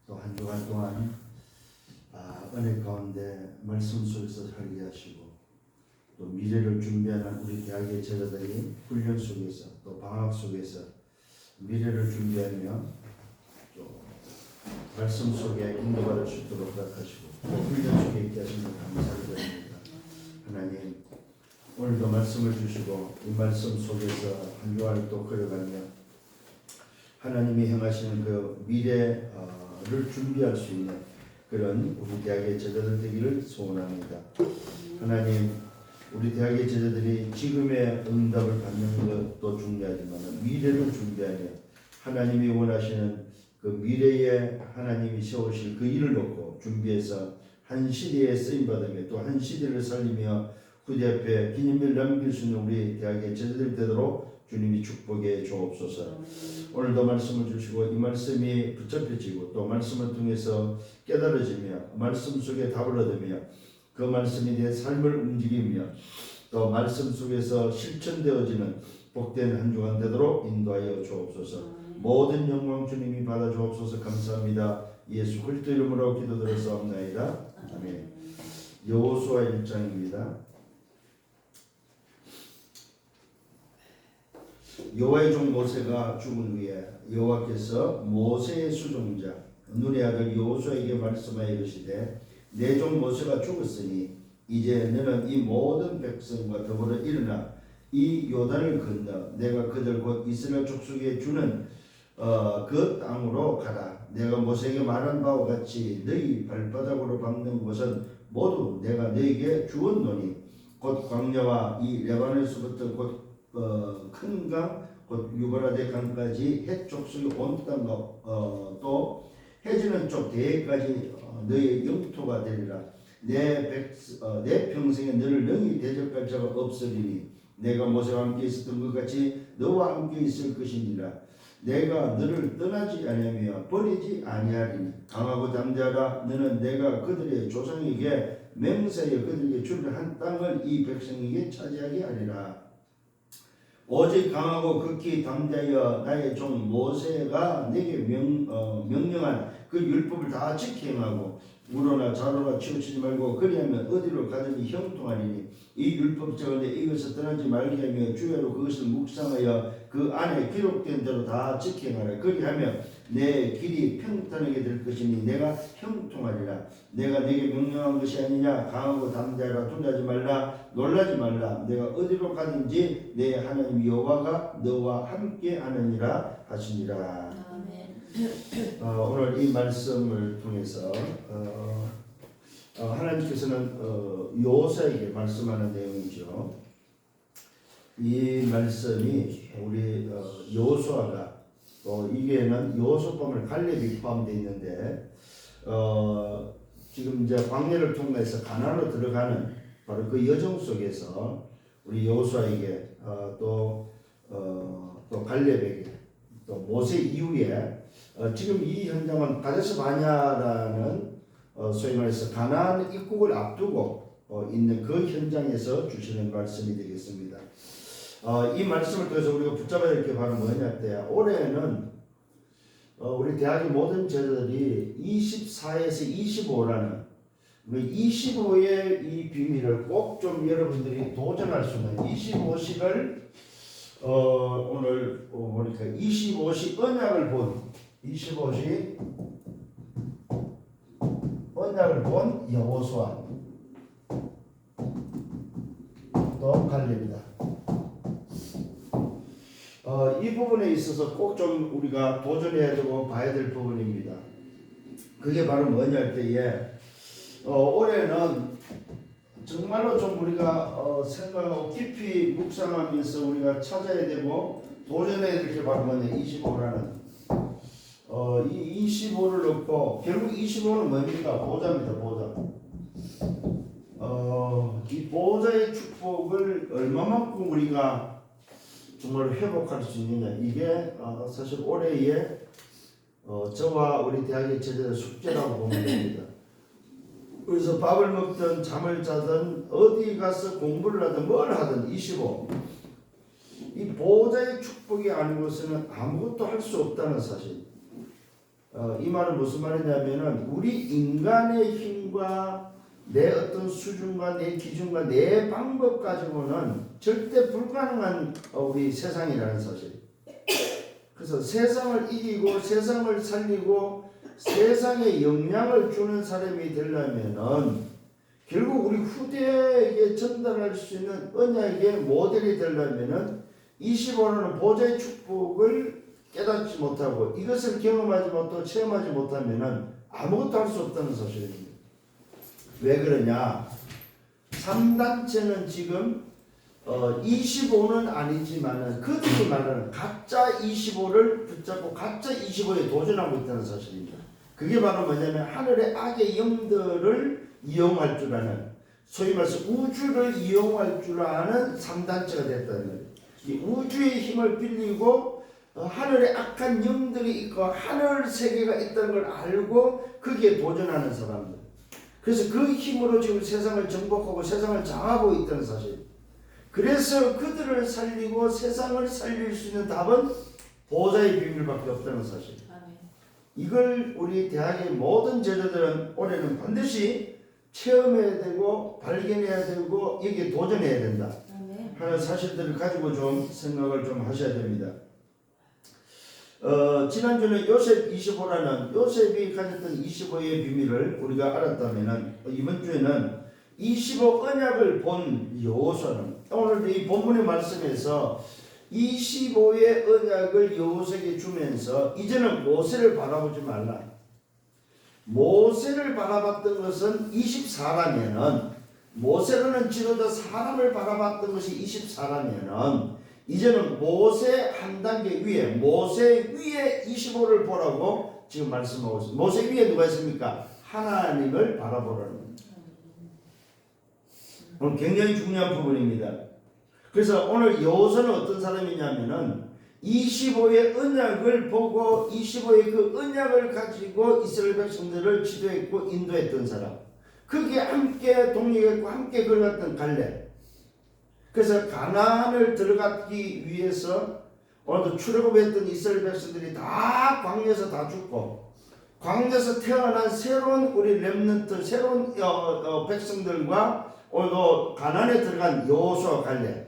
또 한 주간 동안 은혜 가운데 말씀 속에서 살게 하시고 또 미래를 준비하는 우리 대학의 제자들이 훈련 속에서 또 방학 속에서 미래를 준비하며 또 말씀 속에 인도받을 수 있도록 허락하시고 또 훈련 속에 있게 하시는 감사드립니다. 하나님, 오늘도 말씀을 주시고 이 말씀 속에서 한 주간을 또 걸어가며 하나님이 행하시는 그 미래를 준비할 수 있는 그런 우리 대학의 제자들 되기를 소원합니다. 하나님, 우리 대학의 제자들이 지금의 응답을 받는 것도 중요하지만 미래를 준비하며 하나님이 원하시는 그 미래에 하나님이 세우실 그 일을 놓고 준비해서 한 시대에 쓰임받으며 또 한 시대를 살리며 후대 앞에 기념비를 남길 수 있는 우리 대학의 제자들 되도록 주님이 축복해 주옵소서. 오늘도 말씀을 주시고 이 말씀이 붙잡혀지고 또 말씀을 통해서 깨달아지며 말씀 속에 답을 얻으며 그 말씀이 내 삶을 움직이며 또 말씀 속에서 실천되어지는 복된 한 주간 되도록 인도하여 주옵소서. 모든 영광 주님이 받아 주옵소서. 감사합니다. 예수 그리스도 이름으로 기도드렸사옵나이다. 아멘. 여호수아 1장입니다. 여호와의 종 모세가 죽은 후에 여호와께서 모세의 수종자 눈의 아들 여호수아에게 말씀하여 이르시되 내 종 모세가 죽었으니 이제 너는 이 모든 백성과 더불어 일어나 이 요단을 건너 내가 그들 곧 이스라엘 족속에 주는 그 땅으로 가라. 내가 모세에게 말한 바와 같이 너희 발바닥으로 밟는 곳은 모두 내가 너희에게 주었노니 곧 광야와 이 레바논에서부터 곧 큰 강, 곧 유브라데 강까지 헷 족속이 온 땅과 또 해지는 쪽 대해까지 너의 영토가 되리라. 내 평생에 너를 영이 대적할 자가 없으리니 내가 모세와 함께 있었던 것 같이 너와 함께 있을 것이니라. 내가 너를 떠나지 아니하며 버리지 아니하리니 강하고 담대하라. 너는 내가 그들의 조상에게 맹세하여 그들에게 줄 한 땅을 이 백성에게 차지하게 하리라. 오직 강하고 극히 담대하여 나의 종 모세가 내게 명령한 그 율법을 다 지켜 행하고 우로나 좌로나 치우치지 말고 그리하면 어디로 가든지 형통하리니 이 율법책을 내 이것을 떠나지 말게 하며 주야로 그것을 묵상하여 그 안에 기록된 대로 다 지켜 행하라. 그리하면 내 길이 평탄하게 될 것이니 내가 형통하리라. 내가 내게 명령한 것이 아니냐. 강하고 담대하라. 두려워하지 말라. 놀라지 말라. 내가 어디로 가든지 내 하나님 여호와가 너와 함께 하느니라 하시니라. 오늘 이 말씀을 통해서 하나님께서는 여호수아에게 말씀하는 내용이죠. 이 말씀이 우리 여호수아가 또 이게는 여호수 포함을 갈렙이 포함되어 있는데 지금 이제 광야를 통해서 가나안으로 들어가는 바로 그 여정 속에서 우리 여호수아에게 또 갈렙에게 또 모세 이후에 지금 이 현장은 가데스 바냐라는 소위 말해서 가나안 입국을 앞두고 있는 그 현장에서 주시는 말씀이 되겠습니다. 이 말씀을 통해서 우리가 붙잡아야 될 게 바로 뭐냐 때 올해는 우리 대학의 모든 제자들이 24에서 25라는 25의 이 비밀을 꼭 좀 여러분들이 도전할 수 있는 25식을 오늘 보니까 25식 언약을 본 25식 언약을 본 여호수아 또 갈렙이다. 이 부분에 있어서 꼭 좀 우리가 도전해야 되고 봐야 될 부분입니다. 그게 바로 뭐냐 할 때에 올해는 정말로 좀 우리가 생각하고 깊이 묵상하면서 우리가 찾아야 되고 도전해야 될 게 바로 뭐냐 25라는 이 25를 넣고 결국 25는 뭡니까? 보좌입니다. 보좌. 이 보좌의 축복을 얼마만큼 우리가 정말 회복할 수 있느냐 이게 사실 올해의 저와 우리 대학의 제자들 숙제라고 보면 됩니다. 그래서 밥을 먹든 잠을 자든 어디 가서 공부를 하든 뭘 하든 25 이 보좌의 축복이 아니고서는 아무것도 할 수 없다는 사실. 이 말은 무슨 말이냐면은 우리 인간의 힘과 내 어떤 수준과 내 기준과 내 방법 가지고는 절대 불가능한 우리 세상이라는 사실. 그래서 세상을 이기고 세상을 살리고 세상에 영향을 주는 사람이 되려면은 결국 우리 후대에게 전달할 수 있는 언약의 모델이 되려면은 25라는 보좌의 축복을 깨닫지 못하고 이것을 경험하지 못하고 체험하지 못하면은 아무것도 할 수 없다는 사실입니다. 왜 그러냐? 3단체는 지금 25는 아니지만은 그들이 말하는 가짜 25를 붙잡고 가짜 25에 도전하고 있다는 사실입니다. 그게 바로 뭐냐면 하늘의 악의 영들을 이용할 줄 아는, 소위 말해서 우주를 이용할 줄 아는 3단체가 됐다는 거예요. 이 우주의 힘을 빌리고 하늘의 악한 영들이 있고 하늘 세계가 있다는 걸 알고 거기에 도전하는 사람들. 그래서 그 힘으로 지금 세상을 정복하고 세상을 장하고 있다는 사실. 그래서 그들을 살리고 세상을 살릴 수 있는 답은 보좌의 비밀밖에 없다는 사실. 이걸 우리 대학의 모든 제자들은 올해는 반드시 체험해야 되고 발견해야 되고 여기에 도전해야 된다 하는 사실들을 가지고 좀 생각을 좀 하셔야 됩니다. 지난주는 요셉 25라는 요셉이 가졌던 25의 비밀을 우리가 알았다면 이번 주에는 25 언약을 본 여호수아는 오늘 이 본문의 말씀에서 25의 언약을 여호수아에게 주면서 이제는 모세를 바라보지 말라. 모세를 바라봤던 것은 24라면은 모세라는 지도자 사람을 바라봤던 것이 24라면은 이제는 모세 한 단계 위에 모세 위에 25를 보라고 지금 말씀하고 있습니다. 모세 위에 누가 있습니까? 하나님을 바라보라는 겁니다. 오늘 굉장히 중요한 부분입니다. 그래서 오늘 여호수아는 어떤 사람이냐면은 25의 언약을 보고 25의 그 언약을 가지고 이스라엘 백성들을 지도했고 인도했던 사람. 거기에 함께 동력했고 함께 걸어갔던 갈렙. 그래서 가나안을 들어가기 위해서 오늘도 출애굽했던 이스라엘 백성들이 다 광야에서 다 죽고 광야에서 태어난 새로운 우리 렘넌트 새로운 백성들과 오늘도 가나안에 들어간 여호수아 갈렙.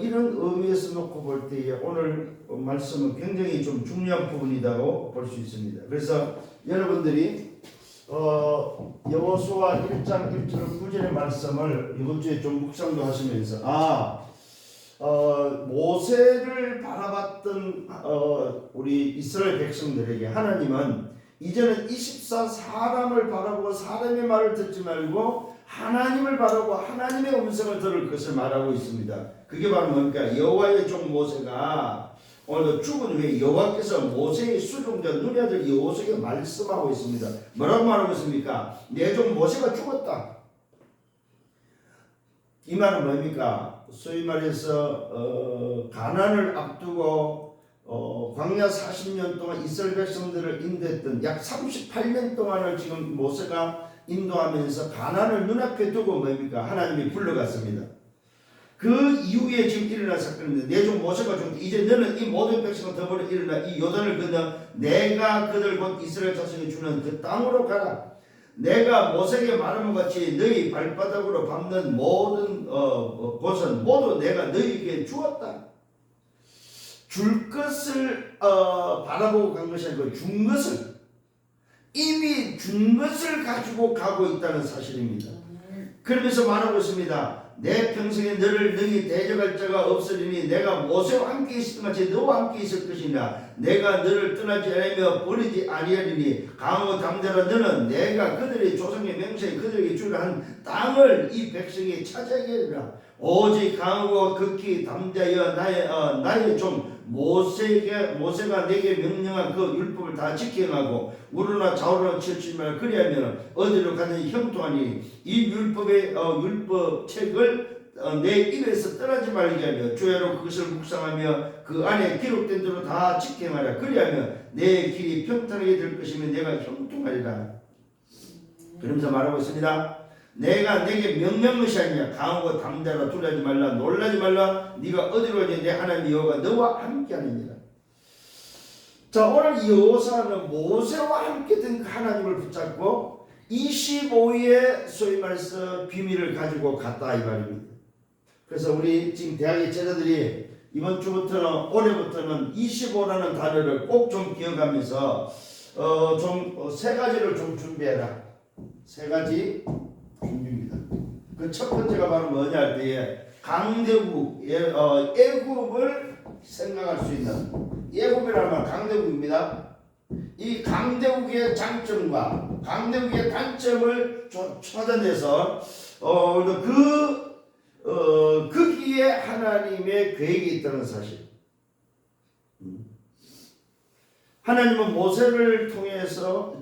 이런 의미에서 놓고 볼 때에 오늘 말씀은 굉장히 좀 중요한 부분이라고 볼 수 있습니다. 그래서 여러분들이 여호수아 1장 1절 9절의 말씀을 이번 주에 좀 묵상도 하시면서 모세를 바라봤던 우리 이스라엘 백성들에게 하나님은 이제는 24 사람을 바라보고 사람의 말을 듣지 말고 하나님을 바라고 하나님의 음성을 들을 것을 말하고 있습니다. 그게 바로 뭡니까? 여호와의 종 모세가 오늘도 죽은 후에 여호와께서 모세의 수종자 눈의 아들 여호수아에게 말씀하고 있습니다. 뭐라고 말하고 있습니까? 내 종 모세가 죽었다. 이 말은 뭡니까? 소위 말해서 가나안을 앞두고 광야 40년 동안 이스라엘 백성들을 인도했던 약 38년 동안을 지금 모세가 인도하면서 가나안을 눈앞에 두고 뭡니까? 하나님이 불러갔습니다. 그 이후에 지금 일어난 사건인데 내 종 모세가 죽었다. 이제 너는 이 모든 백성을 더불어 일어나 이 요단을 건너 내가 그들 곧 이스라엘 자손이 주는 그 땅으로 가라. 내가 모세에게 말한 것 같이 너희 발바닥으로 밟는 모든 곳은 모두 내가 너희에게 주었다. 줄 것을 바라보고 간 것이 아니고 준 것을 이미 준 것을 가지고 가고 있다는 사실입니다. 그러면서 말하고 있습니다. 내 평생에 너를 능히 대적할 자가 없으리니 내가 모세와 함께 있었던 같이 너와 함께 있을 것이나 내가 너를 떠나지 않으며 버리지 아니하리니 강하고 담대한 너는 내가 그들의 조상의 명세에 그들에게 주려 한 땅을 이 백성이 차지하게 하리라. 오직 강하고 극히 담대하여 나의 종 모세가 내게 명령한 그 율법을 다 지켜하고 우러나 좌우로 치우치지 말고 그리하면 어디로 가든지 형통하니 이 율법의 율법책을 내 입에서 떠나지 말게 하며 주야로 그것을 묵상하며 그 안에 기록된 대로 다 지켜하라. 그리하면 내 길이 평탄하게 될 것이며 내가 형통하리라. 그러면서 말하고 있습니다. 내가 내게 명령한 것이 아니냐. 강하고 담대하라. 두려워하지 말라. 놀라지 말라. 네가 어디로 가든지 내 하나님 여호와가 너와 함께하느니라. 자, 오늘 여호사는 모세와 함께 된 하나님을 붙잡고 25의 소위 말해서 비밀을 가지고 갔다 이 말입니다. 그래서 우리 지금 대학의 제자들이 이번 주부터는 올해부터는 25라는 단어를 꼭 좀 기억하면서 좀 세 가지를 좀 준비해라. 세 가지 준비입니다. 그 첫 번째가 바로 뭐냐 할 때에 강대국 애굽을 생각할 수 있는 애굽이라면 강대국입니다. 이 강대국의 장점과 강대국의 단점을 찾아내서 거기에 하나님의 계획이 있다는 사실. 하나님은 모세를 통해서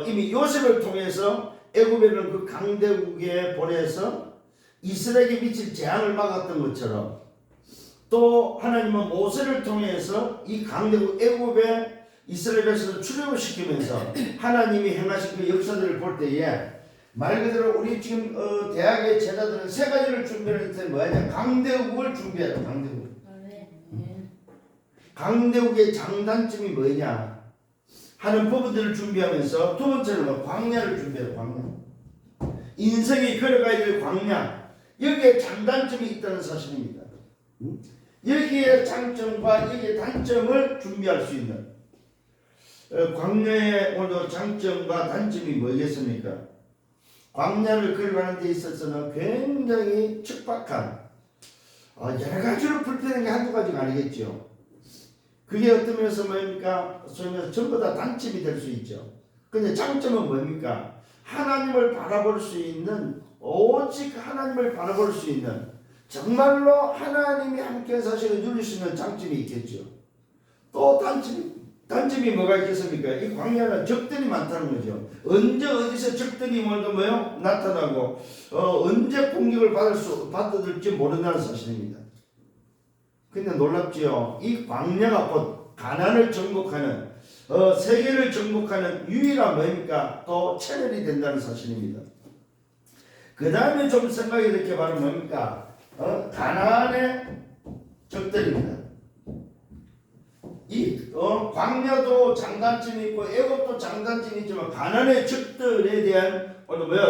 이미 요셉을 통해서 애굽에 있는 그 강대국에 보내서 이스라엘에게 미칠 재앙을 막았던 것처럼 또 하나님은 모세를 통해서 이 강대국 애굽에 이스라엘 백성을 출애굽을 시키면서 하나님이 행하신 그 역사들을 볼 때에 말 그대로 우리 지금 대학의 제자들은 세 가지를 준비할 때 뭐냐? 강대국을 준비해라. 강대국. 강대국의 장단점이 뭐냐 하는 부분들을 준비하면서 두 번째는 광야를 준비해라. 광야. 인생이 걸어가야 될 광야. 여기에 장단점이 있다는 사실입니다. 여기에 장점과 여기에 단점을 준비할 수 있는 광야의 오늘 장점과 단점이 뭐겠습니까? 광야를 걸어가는 데 있어서는 굉장히 척박한 여러 가지로 불편한 게 한두 가지가 아니겠죠. 그게 어떤 면에서 뭡니까? 소위 말해서 전부 다 단점이 될 수 있죠. 근데 장점은 뭡니까? 하나님을 바라볼 수 있는 오직 하나님을 바라볼 수 있는 정말로 하나님이 함께 사실을 누릴 수 있는 장점이 있겠죠. 또 단점이 뭐가 있겠습니까? 이 광야는 적들이 많다는 거죠. 언제 어디서 적들이 뭐요 나타나고 언제 공격을 받을지 모른다는 사실입니다. 근데 놀랍지요. 이 광야가 곧 가나안을 정복하는 세계를 정복하는 유일한 뭡니까? 또 채널이 된다는 사실입니다. 그 다음에 좀 생각이 이렇게 바로 뭡니까? 가나안의 적들입니다. 이 광야도 장단점이 있고 애굽도 장단점이 있지만 가나안의 적들에 대한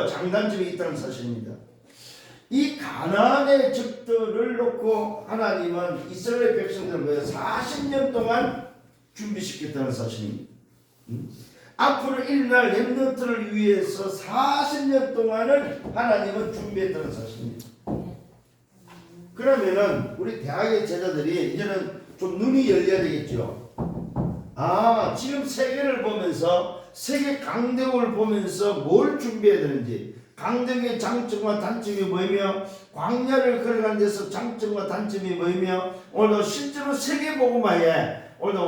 장단점이 있다는 사실입니다. 이 가나안의 적들을 놓고 하나님은 이스라엘 백성들을 40년 동안 준비시켰다는 사실입니다. 앞으로 일어날 렘넌트를 위해서 40년 동안을 하나님은 준비했다는 사실입니다. 그러면은 우리 대학의 제자들이 이제는 좀 눈이 열려야 되겠죠. 지금 세계를 보면서 세계 강대국을 보면서 뭘 준비해야 되는지, 강대국의 장점과 단점이 뭐이며 광야를 걸어가는 데서 장점과 단점이 뭐이며 오늘 실제로 세계복음화에 오늘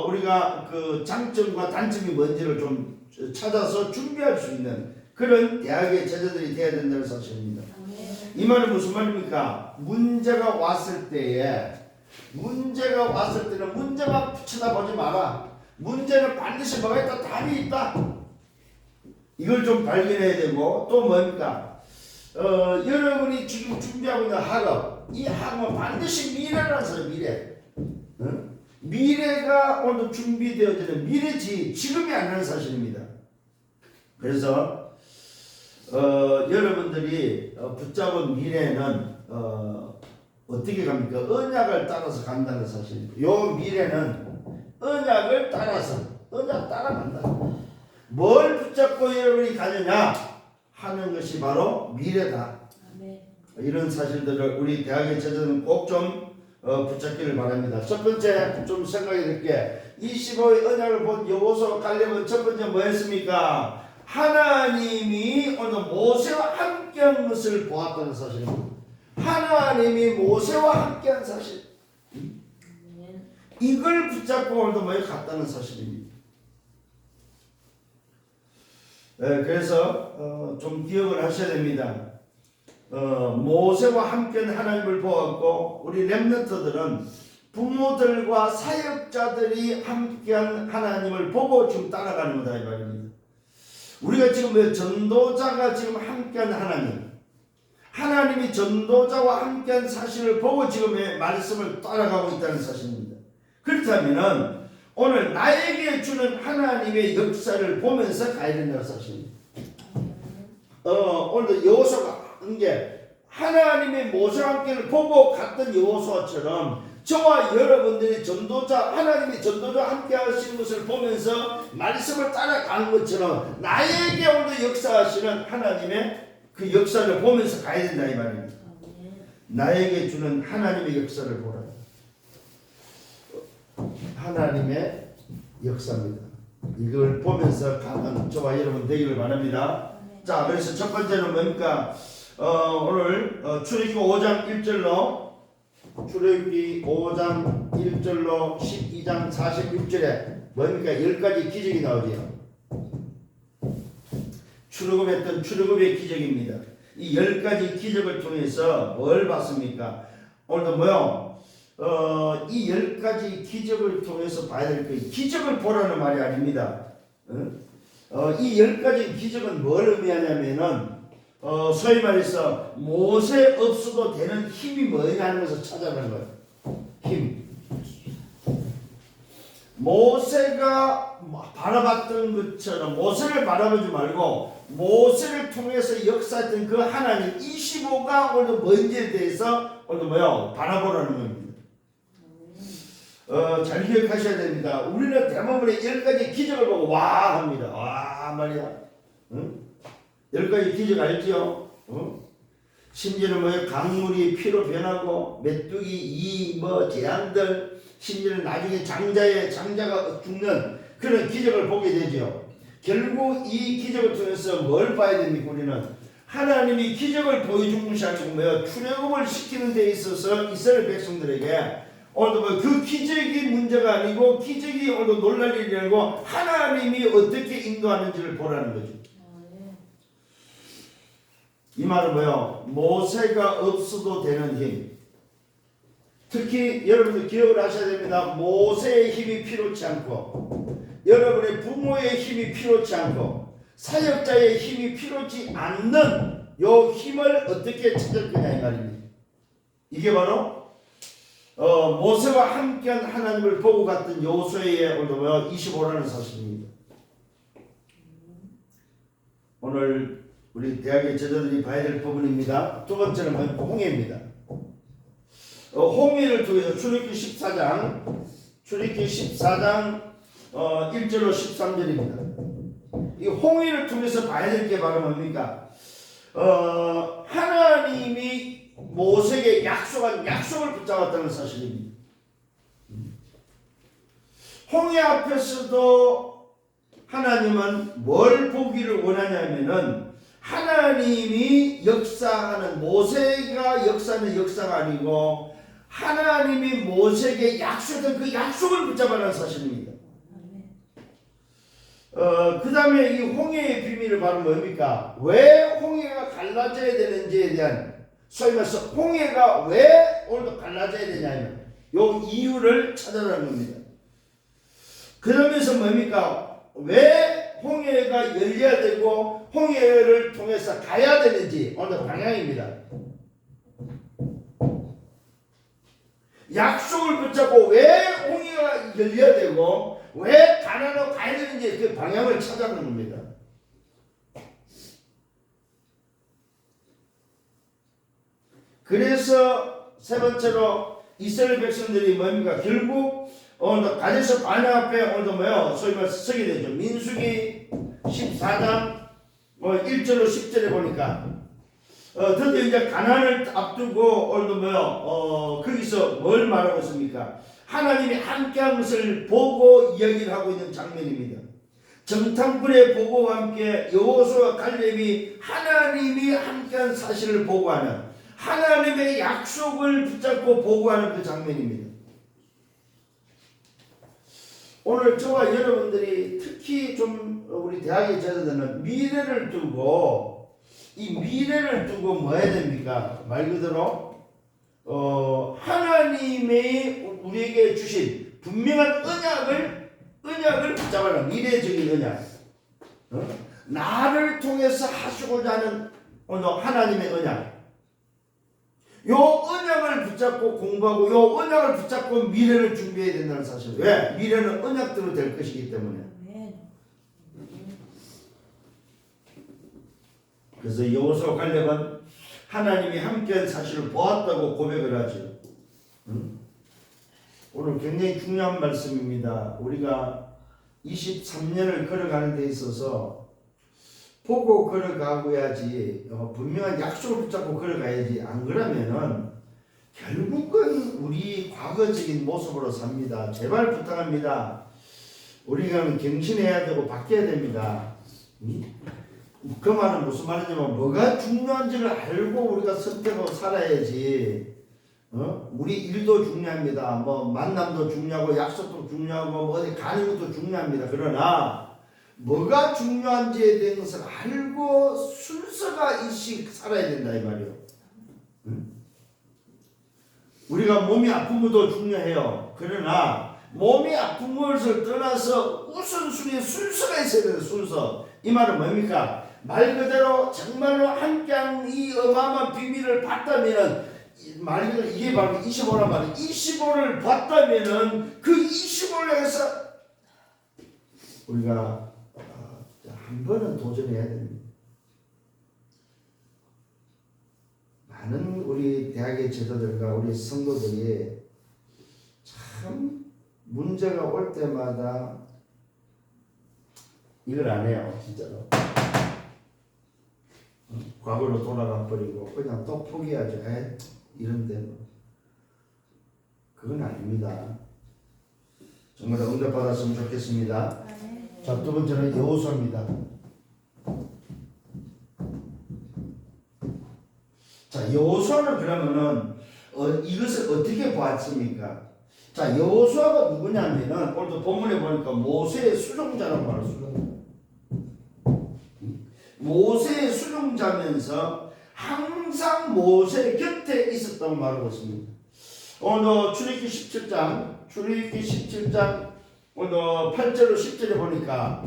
우리가 그 장점과 단점이 뭔지를 좀 찾아서 준비할 수 있는 그런 대학의 제자들이 되어야 된다는 사실입니다. 이 말은 무슨 말입니까? 문제가 왔을 때는 문제만 쳐다보지 마라. 문제는 반드시 뭐가 있다, 답이 있다. 이걸 좀 발견해야 되고 또 뭡니까? 여러분이 지금 준비하고 있는 학업, 이 학업은 반드시 미래라는 사람, 미래. 미래가 오늘 준비되어지는 미래지 지금이 아니라는 사실입니다. 그래서 여러분들이 붙잡은 미래는 어떻게 갑니까? 언약을 따라서 간다는 사실입니다. 요 미래는 언약을 따라서 언약 따라간다. 뭘 붙잡고 여러분이 가느냐 하는 것이 바로 미래다. 이런 사실들을 우리 대학의 제자들은 꼭 좀 붙잡기를 바랍니다. 첫 번째 좀 생각이 들게 25의 언약을 본 여호수아 갈렙은 첫 번째 뭐였습니까? 하나님이 오늘 모세와 함께한 것을 보았다는 사실입니다. 하나님이 모세와 함께한 사실, 이걸 붙잡고 오늘도 뭐에 갔다는 사실입니다. 그래서 좀 기억을 하셔야 됩니다. 모세와 함께한 하나님을 보았고 우리 렘넌트들은 부모들과 사역자들이 함께한 하나님을 보고 지금 따라가는 거다 이 말입니다. 우리가 지금 전도자가 지금 함께한 하나님이 전도자와 함께한 사실을 보고 지금의 말씀을 따라가고 있다는 사실입니다. 그렇다면은 오늘 나에게 주는 하나님의 역사를 보면서 가야 된다는 사실입니다. 오늘도 여호수아가 한 게 하나님의 모세와 함께를 보고 갔던 여호수아처럼 저와 여러분들이 전도자, 하나님의 전도자와 함께 하시는 것을 보면서 말씀을 따라가는 것처럼 나에게 오늘 역사하시는 하나님의 그 역사를 보면서 가야 된다 이 말입니다. 나에게 주는 하나님의 역사를 보라. 하나님의 역사입니다. 이걸 보면서 가는 저와 여러분 되기를 바랍니다. 자, 그래서 첫 번째는 뭡니까? 오늘 출애굽기 5장 1절로 출애굽기 5장 1절로 12장 46절에 뭡니까? 10가지 기적이 나오죠. 출애굽했던 출애굽의 기적입니다. 이 10가지 기적을 통해서 뭘 봤습니까? 오늘도 뭐요? 이 10가지 기적을 통해서 봐야 될 거예요. 기적을 보라는 말이 아닙니다. 이 10가지 기적은 뭘 의미하냐면은 소위 말해서 모세 없어도 되는 힘이 뭐냐 하는 것을 찾아내는 거예요. 힘. 모세가 바라봤던 것처럼 모세를 바라보지 말고 모세를 통해서 역사했던 그 하나님 25가 오늘도 뭔지에 대해서 오늘도 뭐요? 바라보라는 겁니다. 잘 기억하셔야 됩니다. 우리는 대부분의 10가지 기적을 보고 와 합니다. 와 말이야. 응? 10가지 기적 알죠? 심지어는 뭐예요? 강물이 피로 변하고 메뚜기 이 재앙들, 심지어는 나중에 장자가 죽는 그런 기적을 보게 되죠. 결국 이 기적을 통해서 뭘 봐야 됩니까? 우리는 하나님이 기적을 보여준 것이 아니고 뭐예요? 출애굽을 시키는 데 있어서 이스라엘 백성들에게 오늘도 그 기적이 문제가 아니고 기적이 오늘도 놀랄 일이 아니고 하나님이 어떻게 인도하는지를 보라는 거죠. 이 말은 뭐예요? 모세가 없어도 되는 힘. 특히 여러분들 기억을 하셔야 됩니다. 모세의 힘이 필요치 않고 여러분의 부모의 힘이 필요치 않고 사역자의 힘이 필요치 않는 요 힘을 어떻게 찾을 거냐 이 말입니다. 이게 바로 모세와 함께한 하나님을 보고 갔던 여호수아의 오늘 25라는 사실입니다. 오늘 우리 대학의 제자들이 봐야 될 부분입니다. 두 번째는 홍해입니다. 홍해를 통해서 출애굽기 14장 1절로 13절입니다. 이 홍해를 통해서 봐야 될 게 바로 뭡니까? 하나님이 모세에게 약속한 약속을 붙잡았다는 사실입니다. 홍해 앞에서도 하나님은 뭘 보기를 원하냐면은 하나님이 역사하는 모세가 역사하는 역사가 아니고 하나님이 모세에게 약속했던 그 약속을 붙잡아라는 사실입니다. 그 다음에 이 홍해의 비밀을 바로 뭡니까? 왜 홍해가 갈라져야 되는지에 대한 소위 말해서 홍해가 왜 오늘도 갈라져야 되냐면 요 이유를 찾아라는 겁니다. 그러면서 뭡니까? 왜 홍해가 열려야 되고 홍해를 통해서 가야 되는지 오늘 방향입니다. 약속을 붙잡고 왜 홍해가 열려야 되고 왜 가나안으로 가야 되는지 그 방향을 찾아가는 겁니다. 그래서 세 번째로 이스라엘 백성들이 뭡니까? 결국 가데스 바네아 앞에 오늘도 뭐요? 소위 말해서 서게 되죠. 민수기 14장 1절로 10절에 보니까 드디어 이제 가나안을 앞두고 오늘도 뭐요? 거기서 뭘 말하고 있습니까? 하나님이 함께한 것을 보고 이야기를 하고 있는 장면입니다. 정탐꾼의 보고와 함께 여호수아와 갈렙이 하나님이 함께한 사실을 보고하는 하나님의 약속을 붙잡고 보고하는 그 장면입니다. 오늘 저와 여러분들이 특히 좀 우리 대학의 제자들은 미래를 두고 이 미래를 두고 뭐 해야 됩니까? 말 그대로 하나님의 우리에게 주신 분명한 언약을 붙잡아라. 미래적인 언약. 나를 통해서 하시고자 하는 오늘 하나님의 언약. 요 언약을 붙잡고 공부하고 요 언약을 붙잡고 미래를 준비해야 된다는 사실. 왜? 미래는 언약대로 될 것이기 때문에. 그래서 여호수아 갈렙은 하나님이 함께한 사실을 보았다고 고백을 하죠. 오늘 굉장히 중요한 말씀입니다. 우리가 23년을 걸어가는 데 있어서 보고 걸어가고야지 분명한 약속을 붙잡고 걸어가야지. 안 그러면은 결국은 우리 과거적인 모습으로 삽니다. 제발 부탁합니다. 우리가 갱신해야 되고 바뀌어야 됩니다. 그 말은 무슨 말이냐면 뭐가 중요한지를 알고 우리가 선택하고 살아야지. 우리 일도 중요합니다. 뭐 만남도 중요하고 약속도 중요하고 뭐 어디 가는 것도 중요합니다. 그러나 뭐가 중요한지에 대한 것을 알고 순서가 있이 살아야 된다 이 말이에요. 우리가 몸이 아픈 것도 중요해요. 그러나 몸이 아픈 것을 떠나서 우선순위의 순서가 있어야 돼요. 순서. 이 말은 뭡니까? 말 그대로 정말로 함께한 이 어마어마한 비밀을 봤다면 말 그대로 이게 바로 25란 말이에요. 25를 봤다면 그 25를 해서 우리가 한 번은 도전해야 됩니다. 많은 우리 대학의 제자들과 우리 성도들이 참 문제가 올 때마다 이걸 안 해요. 진짜로. 과거로 돌아가 버리고 그냥 또 포기하죠. 이런데 뭐. 그건 아닙니다. 정말 응답받았으면 좋겠습니다. 자, 두 번째는 여호수아입니다. 자, 여호수아는 그러면은 이것을 어떻게 보았습니까? 자, 여호수아가 누구냐면은 오늘도 본문에 보니까 모세의 수종자라고 말해요. 수종자. 모세의 수종자면서 항상 모세 곁에 있었다고 말하고 있습니다. 오늘 출애굽기 17장 오늘 8절로 10절에 보니까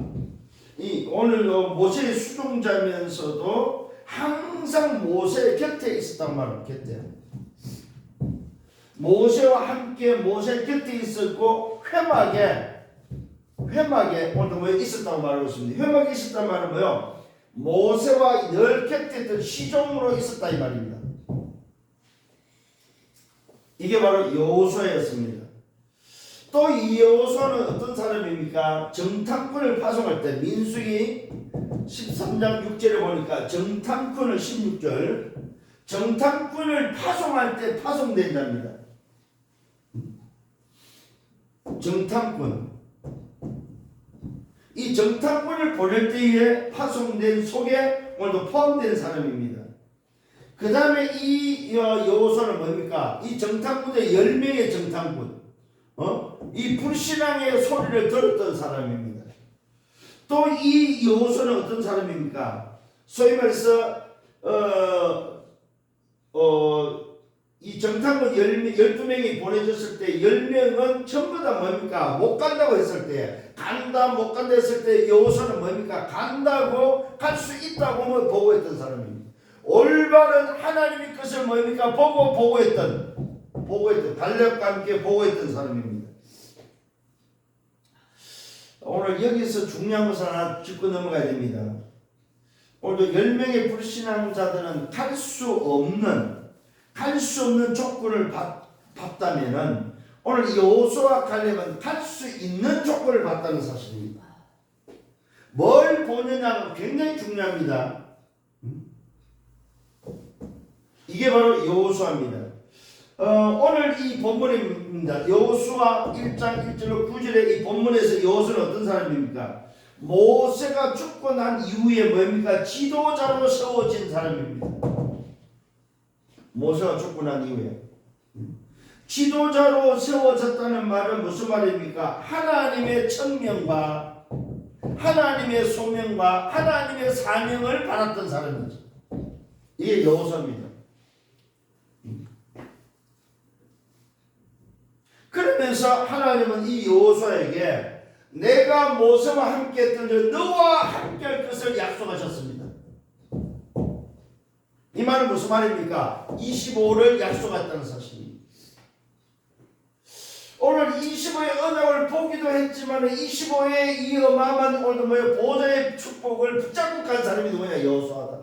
오늘 모세의 수종자면서도 항상 모세 곁에 있었단 말이에요. 곁에. 모세와 함께 모세 곁에 있었고 회막에 오늘 왜 있었다고 말하고 있습니다. 회막에 있었단 말은 뭐예요? 모세와 늘 곁에 있던 시종으로 있었다 이 말입니다. 이게 바로 여호수아였습니다. 또 이 여호수아는 어떤 사람입니까? 정탐꾼을 파송할 때 민수기 13장 6절에 보니까 정탐꾼을 16절 정탐꾼을 파송할 때 파송된 자입니다. 정탐꾼 이 정탐꾼을 보낼 때에 파송된 속에 오늘도 포함된 사람입니다. 그 다음에 이 여호수아는 뭡니까? 이 정탐꾼의 10명의 정탐꾼 이 불신앙의 소리를 들었던 사람입니다. 또 이 여호수아는 어떤 사람입니까? 소위 말해서 이 정탐꾼 12명이 보내졌을 때 10명은 전부 다 뭡니까? 못 간다고 했을 때 간다 못 간다 했을 때 여호수아는 뭡니까? 간다고 갈 수 있다고 보고했던 사람입니다. 올바른 하나님의 것을 뭡니까? 보고했던 달력과 함께 보고했던 사람입니다. 오늘 여기서 중요한 것을 하나 짚고 넘어가야 됩니다. 오늘도 10명의 불신앙자들은 갈 수 없는 조건을 봤다면은 오늘 여호수아 갈렙은 갈 수 있는 조건을 봤다는 사실입니다. 뭘 보느냐가 굉장히 중요합니다. 이게 바로 여호수아입니다. 오늘 이 본문입니다. 여호수아 1장 1절로 9절의 이 본문에서 여호수아는 어떤 사람입니까? 모세가 죽고 난 이후에 뭡니까? 지도자로 세워진 사람입니다. 모세가 죽고 난 이후에 지도자로 세워졌다는 말은 무슨 말입니까? 하나님의 천명과 하나님의 소명과 하나님의 사명을 받았던 사람이죠. 이게 여호수아입니다. 그러면서 하나님은 이 여호수아에게 내가 모세와 함께 했던 너와 함께 할 것을 약속하셨습니다. 이 이 말은 무슨 말입니까? 25를 약속했다는 사실입니다. 오늘 25의 언약을 보기도 했지만 25의 이 어마어마한 오늘 뭐예요? 보좌의 축복을 붙잡고 간 사람이 누구냐? 여호수아다.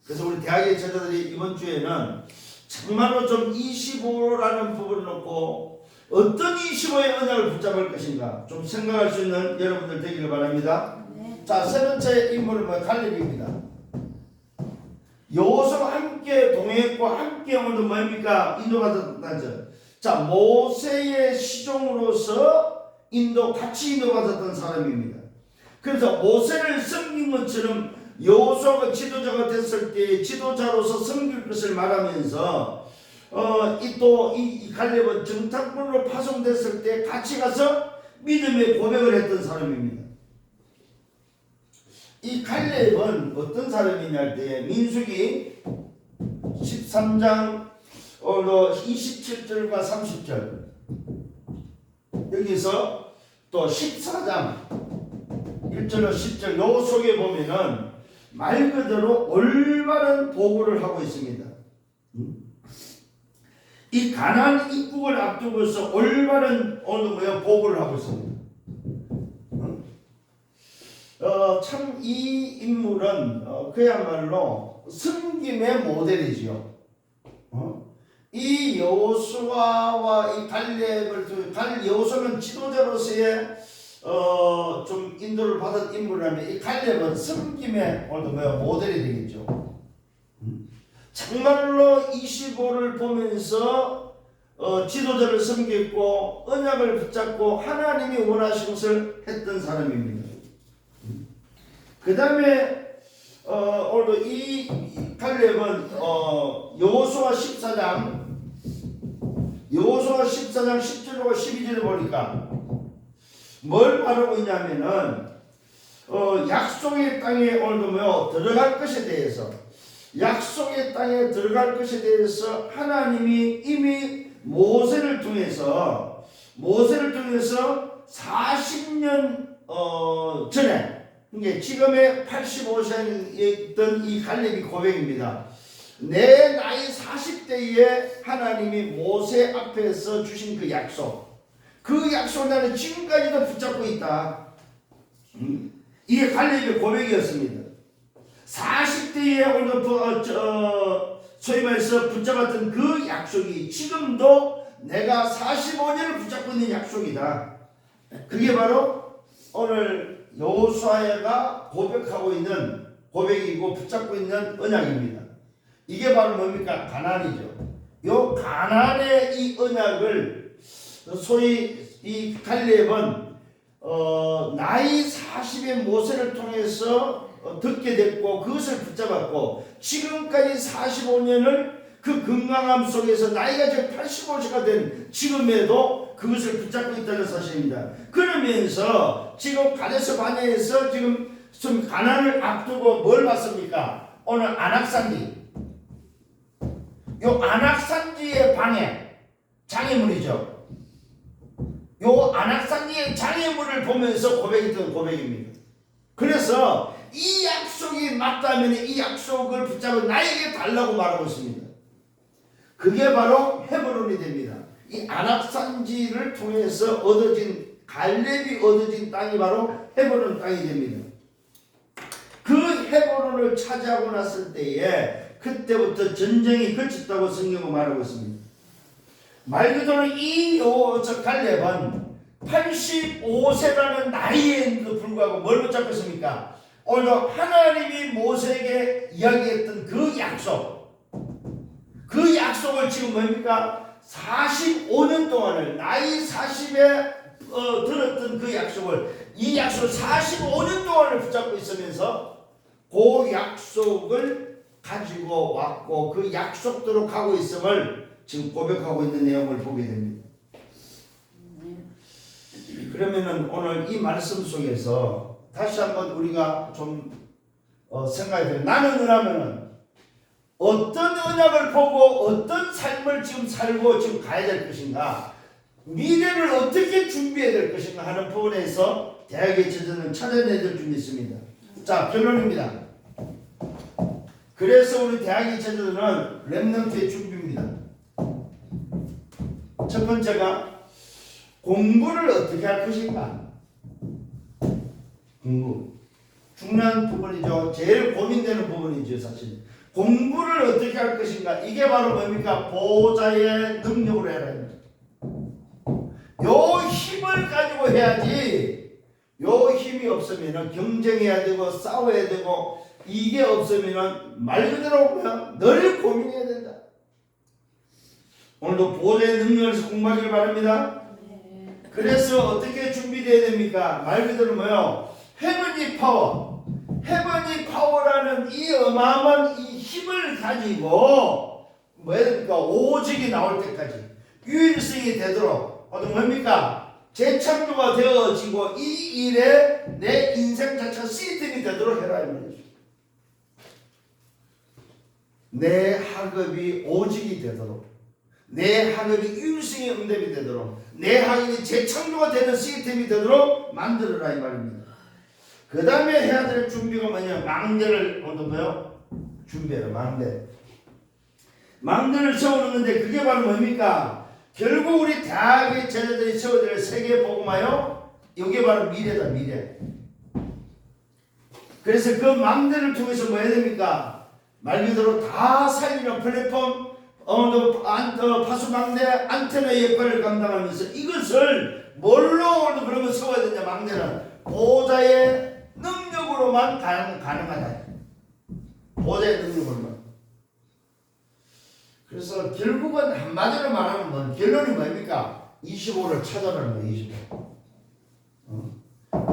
그래서 우리 대학의 제자들이 이번 주에는 정말로 좀 25라는 부분을 놓고 어떤 25의 언약을 붙잡을 것인가 좀 생각할 수 있는 여러분들 되기를 바랍니다. 자, 세 번째 인물은 뭐예요? 갈렙입니다. 여호수아와 함께 동행했고 함께 오늘도 뭡니까? 인도받았다죠. 자, 모세의 시종으로서 같이 인도받았던 사람입니다. 그래서 모세를 섬긴 것처럼 여호수아가 지도자가 됐을 때 지도자로서 섬길 것을 말하면서 이 갈렙은 정탐꾼으로 파송됐을 때 같이 가서 믿음의 고백을 했던 사람입니다. 이 갈렙은 어떤 사람이냐 할 때 민수기 13장 27절과 30절 여기서 또 14장 1절과 10절 요 속에 보면은 말 그대로 올바른 보고를 하고 있습니다. 이 가나안 입국을 앞두고서 올바른 보고를 하고 있습니다. 참 이 인물은 그야말로 섬김의 모델이지요. 이 여호수아와 이 갈렙을 여호수아는 지도자로서의 좀 인도를 받은 인물이라면 이 갈렙은 섬김의 모델이 되겠죠. 정말로 25를 보면서 지도자를 섬겼고 언약을 붙잡고 하나님이 원하신 것을 했던 사람입니다. 그 다음에 오늘도 이 갈렙은 여호수아 14장 10절과 12절을 보니까 뭘 말하고 있냐면은 약속의 땅에 오늘도 들어갈 것에 대해서 약속의 땅에 들어갈 것에 대해서 하나님이 이미 모세를 통해서 40년 전에 이게 지금의 85세에 있던 이 갈렙이 고백입니다. 내 나이 40대에 하나님이 모세 앞에서 주신 그 약속을 나는 지금까지도 붙잡고 있다. 이게 갈렙의 고백이었습니다. 40대에 오늘 소위 말해서 붙잡았던 그 약속이 지금도 내가 45년을 붙잡고 있는 약속이다. 그게 바로 오늘 여호수아가 고백하고 있는 고백이고 붙잡고 있는 언약입니다. 이게 바로 뭡니까? 가나안이죠. 요 가나안의 이 언약을 소위 이 갈렙은 나이 40의 모세를 통해서 듣게 됐고 그것을 붙잡았고 지금까지 45년을 그 건강함 속에서 나이가 지금 85세가 된 지금에도 그것을 붙잡고 있다는 사실입니다. 그러면서 지금 가데스 바네에서 지금 좀 가나안을 앞두고 뭘 봤습니까? 오늘 안악산지, 요 안악산지의 방에 장애물이죠. 요 안악산지의 장애물을 보면서 고백했던 고백입니다. 그래서 이 약속이 맞다면 이 약속을 붙잡아 나에게 달라고 말하고 있습니다. 그게 바로 헤브론이 됩니다. 이 안악산지를 통해서 갈렙이 얻어진 땅이 바로 헤브론 땅이 됩니다. 그 헤브론을 차지하고 났을 때에 그때부터 전쟁이 그쳤다고 성경은 말하고 있습니다. 말 그대로 이 갈렙은 85세라는 나이에도 불구하고 뭘 붙잡고 있습니까? 오늘 하나님이 모세에게 이야기했던 그 약속을 지금 뭡니까? 45년 동안을 나이 40에 들었던 그 약속을 45년 동안을 붙잡고 있으면서 그 약속을 가지고 왔고 그 약속대로 가고 있음을 지금 고백하고 있는 내용을 보게 됩니다. 그러면은 오늘 이 말씀 속에서 다시 한번 우리가 좀 생각해 요 나는 그러면은 어떤 언약을 보고 어떤 삶을 지금 살고 지금 가야 될 것인가, 미래를 어떻게 준비해야 될 것인가 하는 부분에서 대학의 제자는 찾아내야 될 점이 있습니다. 자, 결론입니다. 그래서 우리 대학의 제자들은 렘넌트의 준비입니다. 첫 번째가 공부를 어떻게 할 것인가. 공부. 중요한 부분이죠. 제일 고민되는 부분이죠, 사실. 공부를 어떻게 할 것인가. 이게 바로 뭡니까? 보호자의 능력으로 해라. 요 힘을 가지고 해야지. 요 힘이 없으면 경쟁해야 되고 싸워야 되고 이게 없으면 말 그대로 그냥 늘 고민해야 된다. 오늘도 보호자의 능력을 공부하길 바랍니다. 그래서 어떻게 준비되어야 됩니까? 말 그대로 뭐요? 헤븐리 파워. 헤븐리 파워라는 이 어마어마한 이 힘을 가지고 뭐 해야 됩니까? 오직이 나올 때까지 유일성이 되도록 어떤 뭡니까? 재창조가 되어지고 이 일에 내 인생 자체가 시스템이 되도록 해라 이 말이죠. 내 학업이 오직이 되도록, 내 학업이 유일성의 응답이 되도록, 내 학업이 재창조가 되는 시스템이 되도록 만들어라 이 말입니다. 그 다음에 해야 될 준비가 뭐냐? 망대를 뭐요? 준비해라. 망대를 세우는 건데 그게 바로 뭡니까? 결국 우리 대학의 제자들이 세워야 될 세계 복음화요. 이게 바로 미래다, 미래. 그래서 그 망대를 통해서 뭐 해야 됩니까? 말 그대로 다 살리는 플랫폼, 파수망대, 안테나의 역할을 감당하면서 이것을 뭘로 그러면 세워야 되냐? 망대는 보호자의 능력으로만 가능하다. 보호자의 능력으로만. 그래서 결국은 한마디로 말하면 뭐 결론이 뭡니까? 25를 찾아라는 거예요. 25.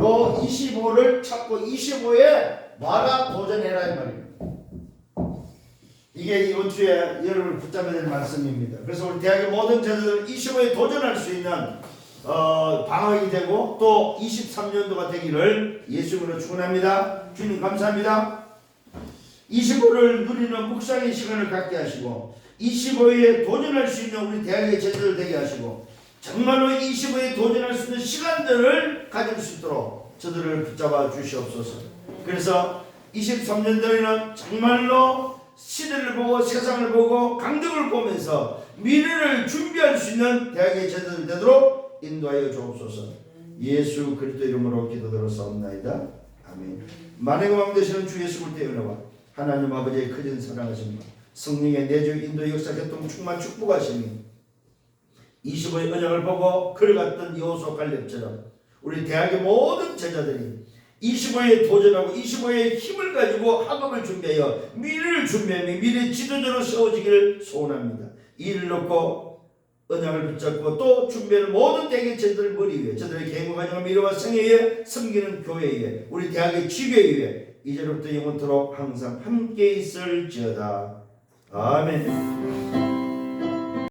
요 25를 찾고 25에 뭐라 도전해라 이 말입니다. 이게 이번 주에 여러분을 붙잡아야 될 말씀입니다. 그래서 우리 대학의 모든 제자들은 25에 도전할 수 있는 방학이 되고 또 23년도가 되기를 예수님으로 축원합니다. 주님 감사합니다. 25를 누리는 묵상의 시간을 갖게 하시고 25에 도전할 수 있는 우리 대학의 제자들 되게 하시고 정말로 25에 도전할 수 있는 시간들을 가질 수 있도록 저들을 붙잡아 주시옵소서. 그래서 23년도에는 정말로 시대를 보고 세상을 보고 강덕을 보면서 미래를 준비할 수 있는 대학의 제자들 되도록 인도하여 주옵소서. 예수 그리스도 이름으로 기도드렸사옵나이다. 아멘. 만행의 왕 되시는 주 예수 그리스도의 은혜와 하나님 아버지의 크신 사랑하심과 성령의 내주 인도 역사 교통 충만 축복하심이 25의 언약을 보고 걸어갔던 여호수아 갈렙처럼 우리 대학의 모든 제자들이 25에 도전하고 25의 힘을 가지고 학업을 준비하여 미래를 준비하며 미래 지도자로 세워지기를 소원합니다. 이를 놓고 언약을 붙잡고 또 준비하는 모든 대학의 제자들 머리 위에 저들의 개인과 가정과 미래와 성에 의해 섬기는 교회에 우리 대학의 지교에 이제로부터 영원토록 항상 함께 있을지어다. 아멘.